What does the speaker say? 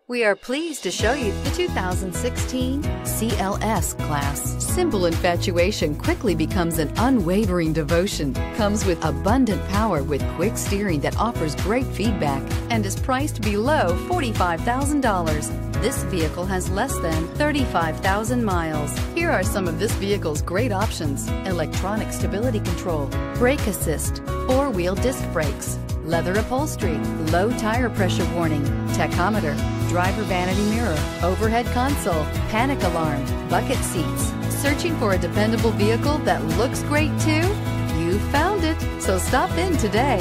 We are pleased to show you the 2016 CLS-Class. Simple infatuation quickly becomes an unwavering devotion. Comes with abundant power with quick steering that offers great feedback and is priced below $45,000. This vehicle has less than 35,000 miles. Here are some of this vehicle's great options: electronic stability control, brake assist, four-wheel disc brakes, leather upholstery, low tire pressure warning, tachometer, driver vanity mirror, overhead console, panic alarm, bucket seats. Searching for a dependable vehicle that looks great too? You found it, so stop in today.